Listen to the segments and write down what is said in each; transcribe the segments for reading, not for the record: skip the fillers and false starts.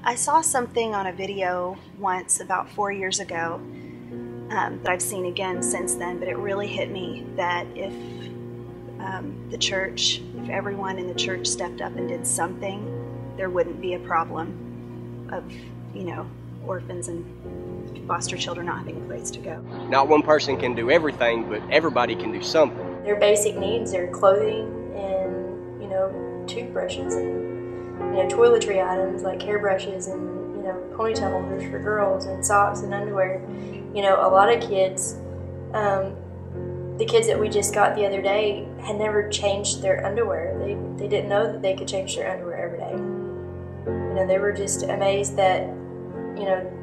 I saw something on a video once about 4 years ago that I've seen again since then, but it really hit me that if the church, if everyone in the church stepped up and did something, there wouldn't be a problem of, orphans and foster children not having a place to go. Not one person can do everything, but everybody can do something. Their basic needs are clothing and, toothbrushes and, toiletry items like hairbrushes and, ponytail holders for girls and socks and underwear. A lot of kids, the kids that we just got the other day had never changed their underwear. They didn't know that they could change their underwear every day. They were just amazed that,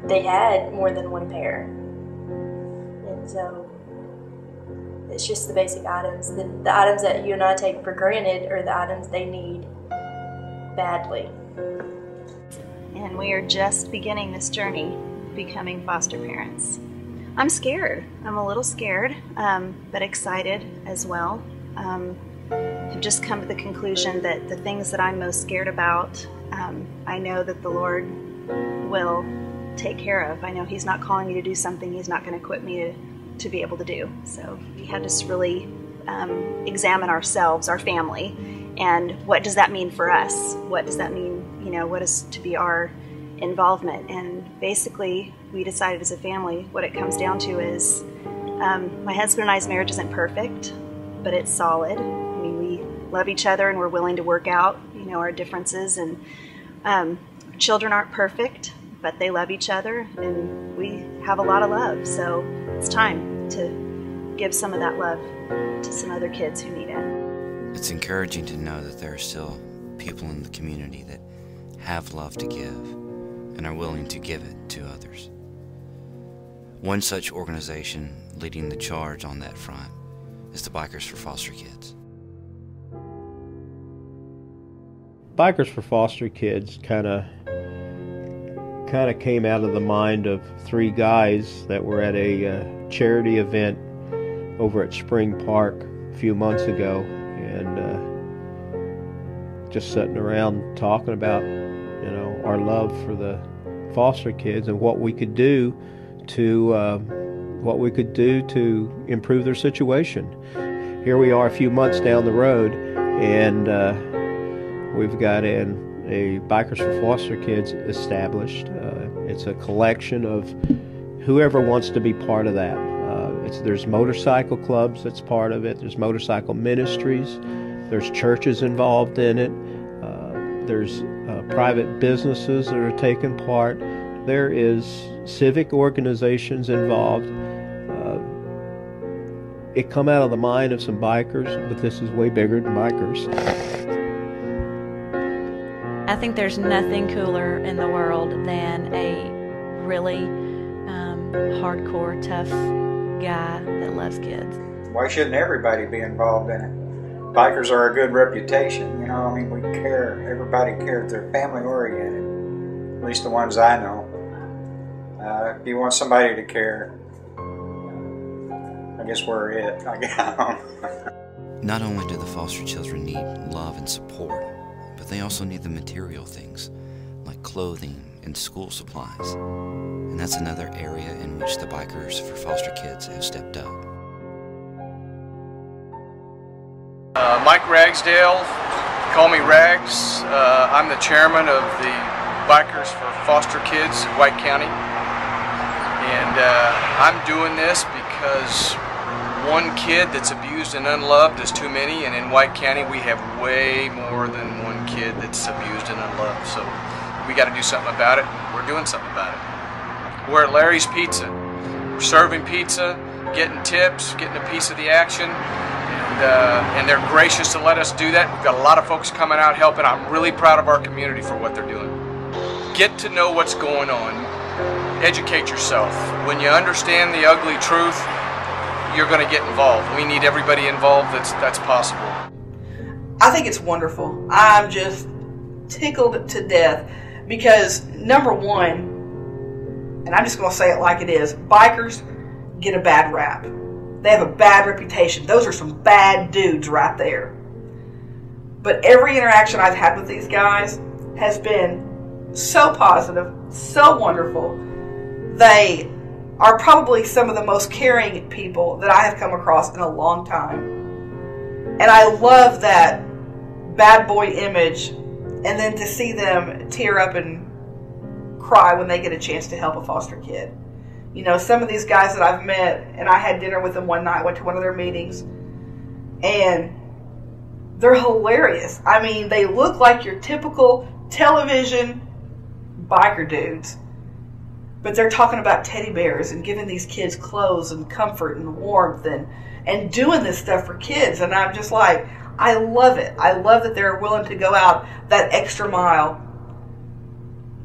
they had more than one pair. And so it's just the basic items. The items that you and I take for granted are the items they need badly. And we are just beginning this journey, becoming foster parents. I'm scared. I'm a little scared, but excited as well. I've just come to the conclusion that the things that I'm most scared about, I know that the Lord will take care of. I know He's not calling me to do something He's not going to equip me to be able to do. So we had to really examine ourselves, our family, and what does that mean for us? What does that mean, what is to be our involvement? And basically, we decided as a family, what it comes down to is, my husband and I's marriage isn't perfect, but it's solid. I mean, we love each other and we're willing to work out, our differences. And children aren't perfect, but they love each other, and we have a lot of love. So it's time to give some of that love to some other kids who need it. It's encouraging to know that there are still people in the community that have love to give and are willing to give it to others. One such organization leading the charge on that front is the Bikers for Foster Kids. Bikers for Foster Kids kind of came out of the mind of three guys that were at a charity event over at Spring Park a few months ago, and just sitting around talking about our love for the foster kids and what we could do to improve their situation. Here we are a few months down the road, and we've got a Bikers for Foster Kids established. It's a collection of whoever wants to be part of that. There's motorcycle clubs that's part of it. There's motorcycle ministries. There's churches involved in it. There's private businesses that are taking part. There is civic organizations involved. It come out of the mind of some bikers, but this is way bigger than bikers. I think there's nothing cooler in the world than a really hardcore, tough guy that loves kids. Why shouldn't everybody be involved in it? Bikers are a good reputation, we care, everybody cares, they're family oriented, at least the ones I know. If you want somebody to care, I guess we're it. Not only do the foster children need love and support, but they also need the material things like clothing and school supplies. And that's another area in which the Bikers for Foster Kids have stepped up. Mike Ragsdale, call me Rags. I'm the chairman of the Bikers for Foster Kids in White County. And I'm doing this because one kid that's abused and unloved is too many, and in White County we have way more than one kid that's abused and unloved. So we got to do something about it. We're doing something about it. We're at Larry's Pizza. We're serving pizza, getting tips, getting a piece of the action, and they're gracious to let us do that. We've got a lot of folks coming out helping. I'm really proud of our community for what they're doing. Get to know what's going on. Educate yourself. When you understand the ugly truth, you're going to get involved. We need everybody involved that's possible. I think it's wonderful. I'm just tickled to death because, number one, and I'm just going to say it like it is, bikers get a bad rap. They have a bad reputation. Those are some bad dudes right there. But every interaction I've had with these guys has been so positive, so wonderful. They are probably some of the most caring people that I have come across in a long time. And I love that bad boy image, and then to see them tear up and cry when they get a chance to help a foster kid. You know, some of these guys that I've met, and I had dinner with them one night, went to one of their meetings, and they're hilarious. I mean, they look like your typical television biker dudes, but they're talking about teddy bears and giving these kids clothes and comfort and warmth and doing this stuff for kids. And I'm just like, I love it. I love that they're willing to go out that extra mile.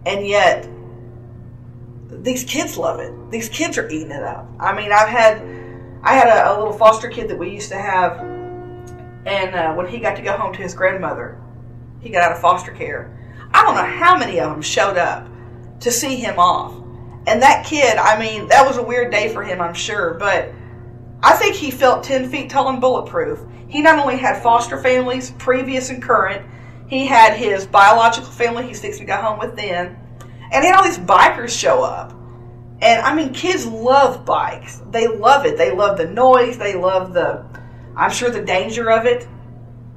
And yet, these kids love it. These kids are eating it up. I mean, I had a little foster kid that we used to have, and when he got to go home to his grandmother, he got out of foster care. I don't know how many of them showed up to see him off. And that kid, I mean, that was a weird day for him, I'm sure, but I think he felt 10 feet tall and bulletproof. He not only had foster families, previous and current, he had his biological family he's fixing to go home with then, and he had all these bikers show up. And I mean, kids love bikes. They love it. They love the noise. They love I'm sure, the danger of it.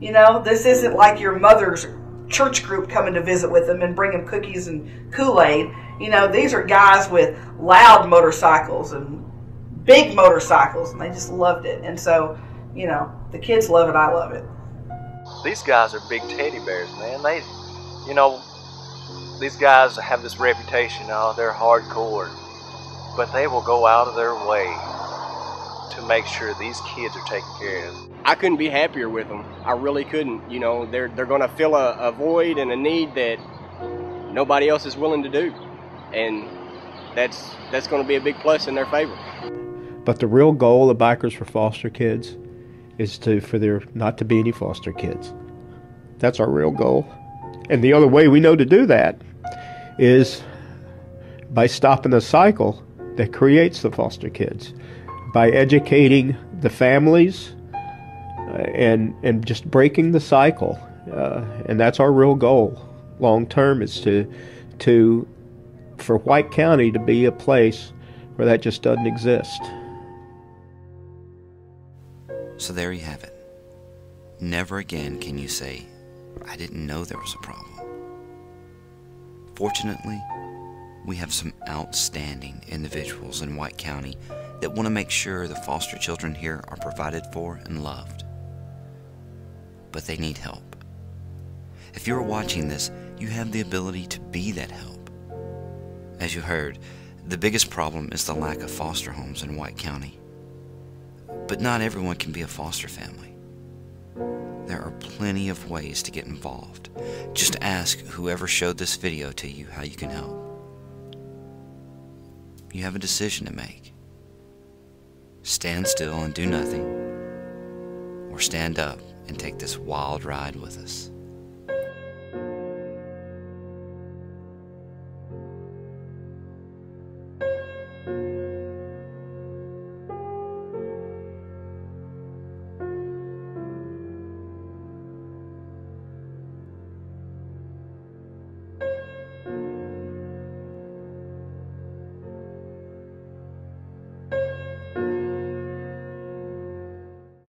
You know, this isn't like your mother's church group coming to visit with them and bring them cookies and Kool-Aid. You know, these are guys with loud motorcycles and big motorcycles, and they just loved it. And so, you know, the kids love it. I love it. These guys are big teddy bears, man. They, you know, these guys have this reputation, they're hardcore, but they will go out of their way to make sure these kids are taken care of. I couldn't be happier with them. I really couldn't. You know, they're going to fill a void and a need that nobody else is willing to do, and that's going to be a big plus in their favor. But the real goal of Bikers for Foster Kids is for there not to be any foster kids. That's our real goal. And the other way we know to do that is by stopping the cycle that creates the foster kids, by educating the families and just breaking the cycle. And that's our real goal long term, is for White County to be a place where that just doesn't exist. So there you have it. Never again can you say, I didn't know there was a problem. Fortunately, we have some outstanding individuals in White County that want to make sure the foster children here are provided for and loved. But they need help. If you're watching this, you have the ability to be that help. As you heard, the biggest problem is the lack of foster homes in White County. But not everyone can be a foster family. There are plenty of ways to get involved. Just ask whoever showed this video to you how you can help. You have a decision to make. Stand still and do nothing, or stand up and take this wild ride with us.